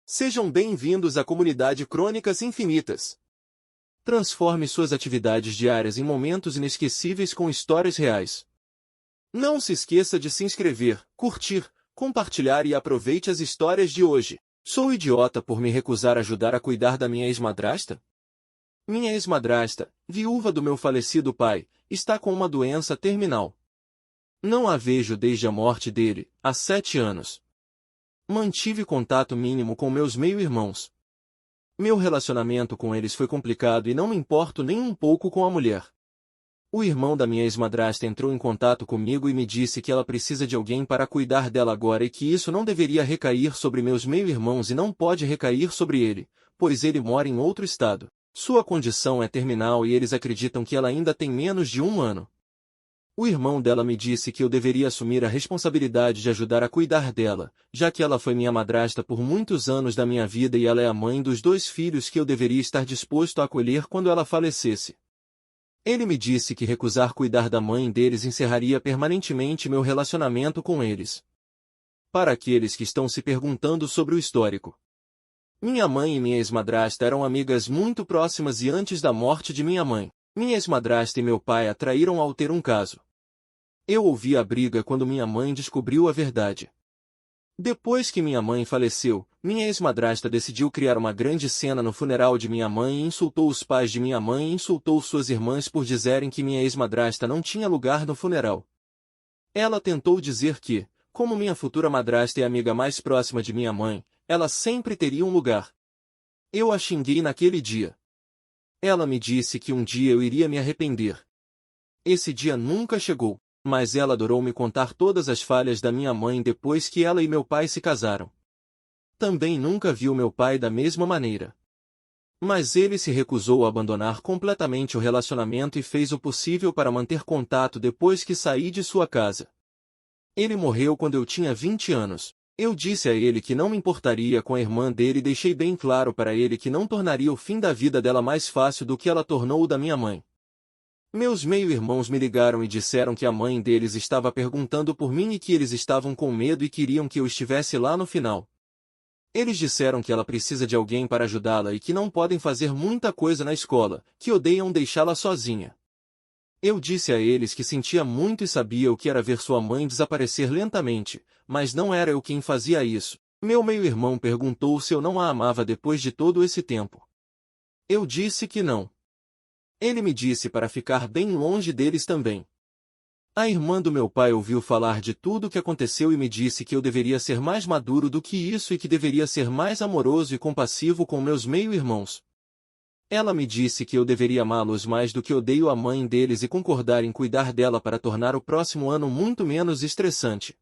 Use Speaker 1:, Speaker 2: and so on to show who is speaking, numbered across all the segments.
Speaker 1: Sejam bem-vindos à comunidade Crônicas Infinitas. Transforme suas atividades diárias em momentos inesquecíveis com histórias reais. Não se esqueça de se inscrever, curtir, compartilhar e aproveite as histórias de hoje. Sou idiota por me recusar a ajudar a cuidar da minha ex-madrasta? Minha ex-madrasta, viúva do meu falecido pai, está com uma doença terminal. Não a vejo desde a morte dele, há 7 anos. Mantive contato mínimo com meus meio-irmãos. Meu relacionamento com eles foi complicado e não me importo nem um pouco com a mulher. O irmão da minha ex-madrasta entrou em contato comigo e me disse que ela precisa de alguém para cuidar dela agora e que isso não deveria recair sobre meus meio-irmãos e não pode recair sobre ele, pois ele mora em outro estado. Sua condição é terminal e eles acreditam que ela ainda tem menos de 1 ano. O irmão dela me disse que eu deveria assumir a responsabilidade de ajudar a cuidar dela, já que ela foi minha madrasta por muitos anos da minha vida e ela é a mãe dos 2 filhos que eu deveria estar disposto a acolher quando ela falecesse. Ele me disse que recusar cuidar da mãe deles encerraria permanentemente meu relacionamento com eles. Para aqueles que estão se perguntando sobre o histórico. Minha mãe e minha ex-madrasta eram amigas muito próximas e antes da morte de minha mãe, minha ex-madrasta e meu pai a traíram ao ter um caso. Eu ouvi a briga quando minha mãe descobriu a verdade. Depois que minha mãe faleceu, minha ex-madrasta decidiu criar uma grande cena no funeral de minha mãe e insultou os pais de minha mãe e insultou suas irmãs por dizerem que minha ex-madrasta não tinha lugar no funeral. Ela tentou dizer que, como minha futura madrasta é a amiga mais próxima de minha mãe, ela sempre teria um lugar. Eu a xinguei naquele dia. Ela me disse que um dia eu iria me arrepender. Esse dia nunca chegou. Mas ela adorou me contar todas as falhas da minha mãe depois que ela e meu pai se casaram. Também nunca viu meu pai da mesma maneira. Mas ele se recusou a abandonar completamente o relacionamento e fez o possível para manter contato depois que saí de sua casa. Ele morreu quando eu tinha 20 anos. Eu disse a ele que não me importaria com a irmã dele e deixei bem claro para ele que não tornaria o fim da vida dela mais fácil do que ela tornou o da minha mãe. Meus meio-irmãos me ligaram e disseram que a mãe deles estava perguntando por mim e que eles estavam com medo e queriam que eu estivesse lá no final. Eles disseram que ela precisa de alguém para ajudá-la e que não podem fazer muita coisa na escola, que odeiam deixá-la sozinha. Eu disse a eles que sentia muito e sabia o que era ver sua mãe desaparecer lentamente, mas não era eu quem fazia isso. Meu meio-irmão perguntou se eu não a amava depois de todo esse tempo. Eu disse que não. Ele me disse para ficar bem longe deles também. A irmã do meu pai ouviu falar de tudo o que aconteceu e me disse que eu deveria ser mais maduro do que isso e que deveria ser mais amoroso e compassivo com meus meio-irmãos. Ela me disse que eu deveria amá-los mais do que odeio a mãe deles e concordar em cuidar dela para tornar o próximo ano muito menos estressante.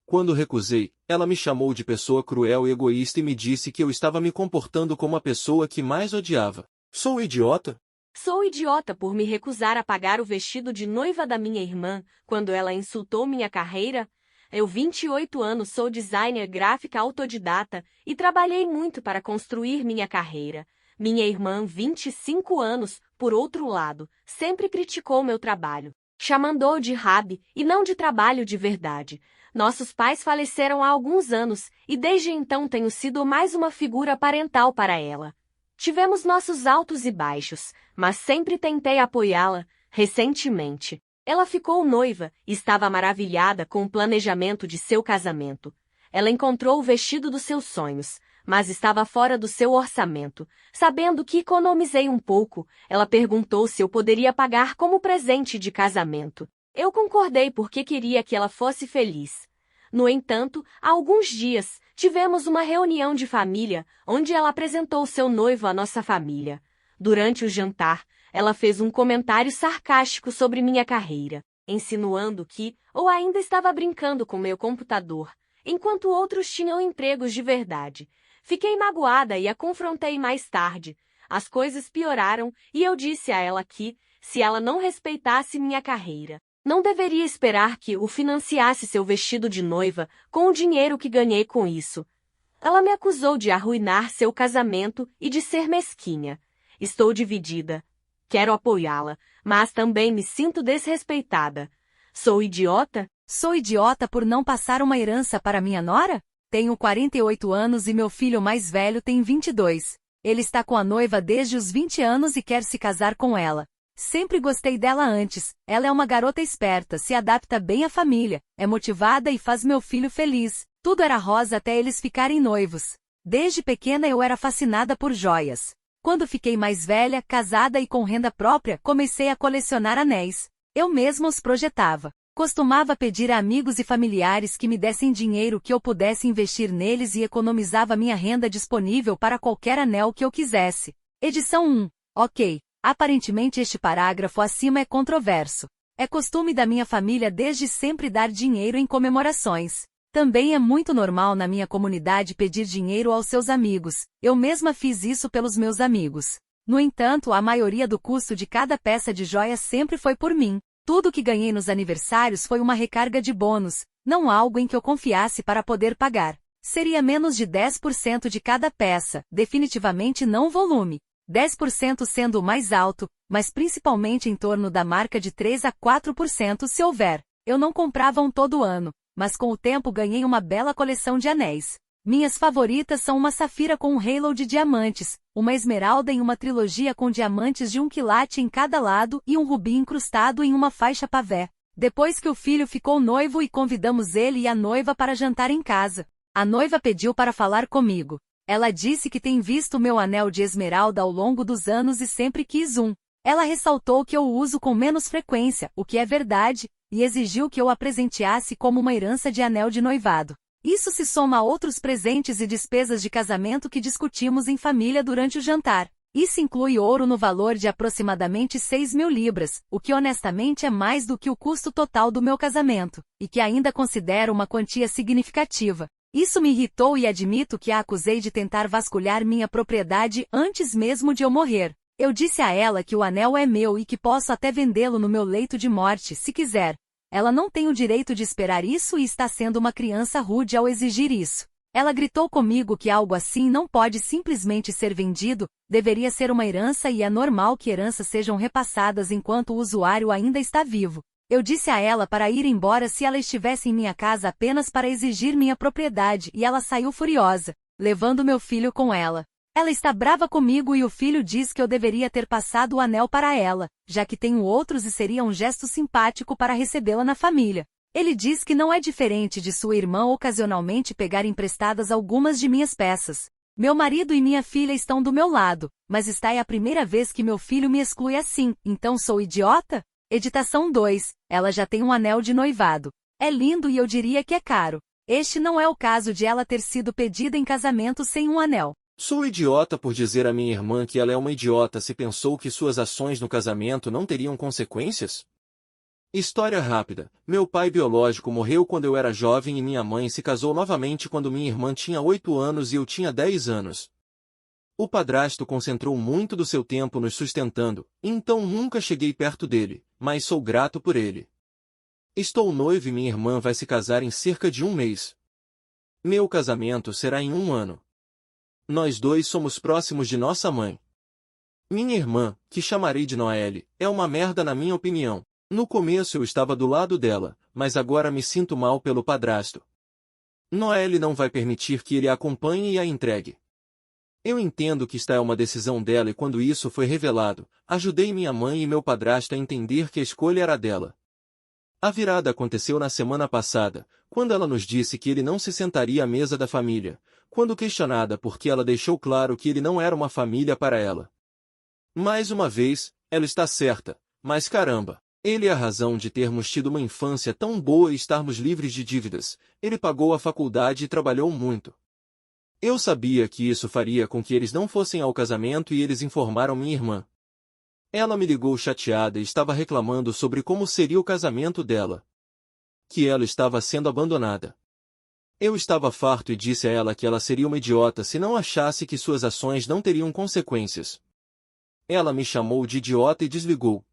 Speaker 1: Quando recusei, ela me chamou de pessoa cruel e egoísta e me disse que eu estava me comportando como a pessoa que mais odiava. Sou idiota?
Speaker 2: Sou idiota por me recusar a pagar o vestido de noiva da minha irmã, quando ela insultou minha carreira? Eu 28 anos sou designer gráfica autodidata e trabalhei muito para construir minha carreira. Minha irmã, 25 anos, por outro lado, sempre criticou meu trabalho, chamando-o de hobby e não de trabalho de verdade. Nossos pais faleceram há alguns anos e desde então tenho sido mais uma figura parental para ela. Tivemos nossos altos e baixos, mas sempre tentei apoiá-la. Recentemente, ela ficou noiva e estava maravilhada com o planejamento de seu casamento. Ela encontrou o vestido dos seus sonhos, mas estava fora do seu orçamento. Sabendo que economizei um pouco, ela perguntou se eu poderia pagar como presente de casamento. Eu concordei porque queria que ela fosse feliz. No entanto, há alguns dias, tivemos uma reunião de família, onde ela apresentou seu noivo à nossa família. Durante o jantar, ela fez um comentário sarcástico sobre minha carreira, insinuando que, ou ainda estava brincando com meu computador, enquanto outros tinham empregos de verdade. Fiquei magoada e a confrontei mais tarde. As coisas pioraram e eu disse a ela que, se ela não respeitasse minha carreira, não deveria esperar que o financiasse seu vestido de noiva com o dinheiro que ganhei com isso. Ela me acusou de arruinar seu casamento e de ser mesquinha. Estou dividida. Quero apoiá-la, mas também me sinto desrespeitada. Sou idiota?
Speaker 3: Sou idiota por não passar uma herança para minha nora? Tenho 48 anos e meu filho mais velho tem 22. Ele está com a noiva desde os 20 anos e quer se casar com ela. Sempre gostei dela antes. Ela é uma garota esperta, se adapta bem à família, é motivada e faz meu filho feliz. Tudo era rosa até eles ficarem noivos. Desde pequena eu era fascinada por joias. Quando fiquei mais velha, casada e com renda própria, comecei a colecionar anéis. Eu mesma os projetava. Costumava pedir a amigos e familiares que me dessem dinheiro que eu pudesse investir neles e economizava minha renda disponível para qualquer anel que eu quisesse. Edição 1. Ok. Aparentemente este parágrafo acima é controverso. É costume da minha família desde sempre dar dinheiro em comemorações. Também é muito normal na minha comunidade pedir dinheiro aos seus amigos. Eu mesma fiz isso pelos meus amigos. No entanto, a maioria do custo de cada peça de joia sempre foi por mim. Tudo que ganhei nos aniversários foi uma recarga de bônus, não algo em que eu confiasse para poder pagar. Seria menos de 10% de cada peça, definitivamente não o volume. 10% sendo o mais alto, mas principalmente em torno da marca de 3 a 4% se houver. Eu não comprava um todo ano, mas com o tempo ganhei uma bela coleção de anéis. Minhas favoritas são uma safira com um halo de diamantes, uma esmeralda em uma trilogia com diamantes de 1 quilate em cada lado e um rubi incrustado em uma faixa pavé. Depois que o filho ficou noivo e convidamos ele e a noiva para jantar em casa. A noiva pediu para falar comigo. Ela disse que tem visto meu anel de esmeralda ao longo dos anos e sempre quis um. Ela ressaltou que eu o uso com menos frequência, o que é verdade, e exigiu que eu a presenteasse como uma herança de anel de noivado. Isso se soma a outros presentes e despesas de casamento que discutimos em família durante o jantar. Isso inclui ouro no valor de aproximadamente 6.000 libras, o que honestamente é mais do que o custo total do meu casamento, e que ainda considero uma quantia significativa. Isso me irritou e admito que a acusei de tentar vasculhar minha propriedade antes mesmo de eu morrer. Eu disse a ela que o anel é meu e que posso até vendê-lo no meu leito de morte, se quiser. Ela não tem o direito de esperar isso e está sendo uma criança rude ao exigir isso. Ela gritou comigo que algo assim não pode simplesmente ser vendido, deveria ser uma herança e é normal que heranças sejam repassadas enquanto o usuário ainda está vivo. Eu disse a ela para ir embora se ela estivesse em minha casa apenas para exigir minha propriedade e ela saiu furiosa, levando meu filho com ela. Ela está brava comigo e o filho diz que eu deveria ter passado o anel para ela, já que tenho outros e seria um gesto simpático para recebê-la na família. Ele diz que não é diferente de sua irmã ocasionalmente pegar emprestadas algumas de minhas peças. Meu marido e minha filha estão do meu lado, mas esta é a primeira vez que meu filho me exclui assim, então sou idiota? Editação 2. Ela já tem um anel de noivado. É lindo e eu diria que é caro. Este não é o caso de ela ter sido pedida em casamento sem um anel.
Speaker 1: Sou idiota por dizer à minha irmã que ela é uma idiota se pensou que suas ações no casamento não teriam consequências? História rápida. Meu pai biológico morreu quando eu era jovem e minha mãe se casou novamente quando minha irmã tinha 8 anos e eu tinha 10 anos. O padrasto concentrou muito do seu tempo nos sustentando, então nunca cheguei perto dele, mas sou grato por ele. Estou noivo e minha irmã vai se casar em cerca de um mês. Meu casamento será em 1 ano. Nós dois somos próximos de nossa mãe. Minha irmã, que chamarei de Noelle, é uma merda na minha opinião. No começo eu estava do lado dela, mas agora me sinto mal pelo padrasto. Noelle não vai permitir que ele a acompanhe e a entregue. Eu entendo que esta é uma decisão dela e quando isso foi revelado, ajudei minha mãe e meu padrasto a entender que a escolha era dela. A virada aconteceu na semana passada, quando ela nos disse que ele não se sentaria à mesa da família, quando questionada por que ela deixou claro que ele não era uma família para ela. Mais uma vez, ela está certa, mas caramba, ele é a razão de termos tido uma infância tão boa e estarmos livres de dívidas, ele pagou a faculdade e trabalhou muito. Eu sabia que isso faria com que eles não fossem ao casamento e eles informaram minha irmã. Ela me ligou chateada e estava reclamando sobre como seria o casamento dela. Que ela estava sendo abandonada. Eu estava farto e disse a ela que ela seria uma idiota se não achasse que suas ações não teriam consequências. Ela me chamou de idiota e desligou.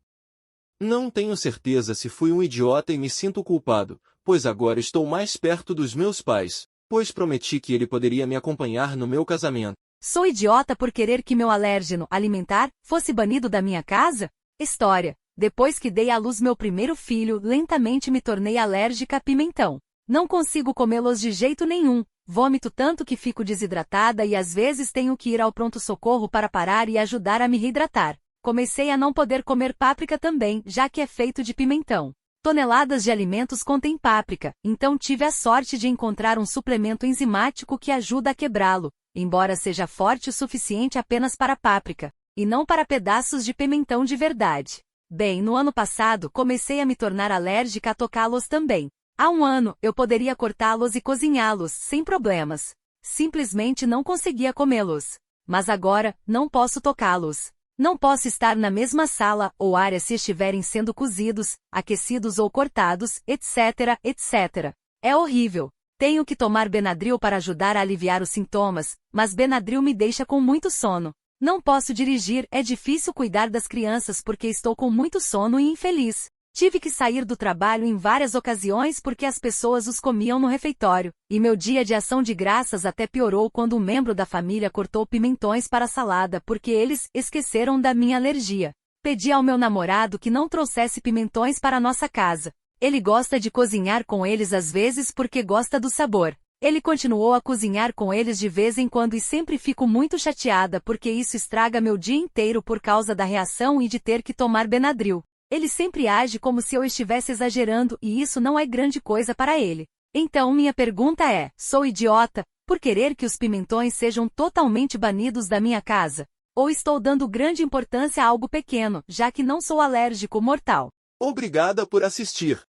Speaker 1: Não tenho certeza se fui um idiota e me sinto culpado, pois agora estou mais perto dos meus pais, pois prometi que ele poderia me acompanhar no meu casamento.
Speaker 3: Sou idiota por querer que meu alérgeno alimentar fosse banido da minha casa? História. Depois que dei à luz meu primeiro filho, lentamente me tornei alérgica a pimentão. Não consigo comê-los de jeito nenhum, Vômito tanto que fico desidratada e às vezes tenho que ir ao pronto-socorro para parar e ajudar a me reidratar. Comecei a não poder comer páprica também, já que é feito de pimentão. Toneladas de alimentos contêm páprica, então tive a sorte de encontrar um suplemento enzimático que ajuda a quebrá-lo, embora seja forte o suficiente apenas para páprica, e não para pedaços de pimentão de verdade. Bem, no ano passado comecei a me tornar alérgica a tocá-los também. Há um ano, eu poderia cortá-los e cozinhá-los, sem problemas. Simplesmente não conseguia comê-los. Mas agora, não posso tocá-los. Não posso estar na mesma sala ou área se estiverem sendo cozidos, aquecidos ou cortados, etc, etc. É horrível. Tenho que tomar Benadryl para ajudar a aliviar os sintomas, mas Benadryl me deixa com muito sono. Não posso dirigir, é difícil cuidar das crianças porque estou com muito sono e infeliz. Tive que sair do trabalho em várias ocasiões porque as pessoas os comiam no refeitório, e meu dia de ação de graças até piorou quando um membro da família cortou pimentões para a salada porque eles esqueceram da minha alergia. Pedi ao meu namorado que não trouxesse pimentões para a nossa casa. Ele gosta de cozinhar com eles às vezes porque gosta do sabor. Ele continuou a cozinhar com eles de vez em quando e sempre fico muito chateada porque isso estraga meu dia inteiro por causa da reação e de ter que tomar Benadryl. Ele sempre age como se eu estivesse exagerando e isso não é grande coisa para ele. Então minha pergunta é, sou idiota, por querer que os pimentões sejam totalmente banidos da minha casa? Ou estou dando grande importância a algo pequeno, já que não sou alérgico mortal?
Speaker 1: Obrigada por assistir.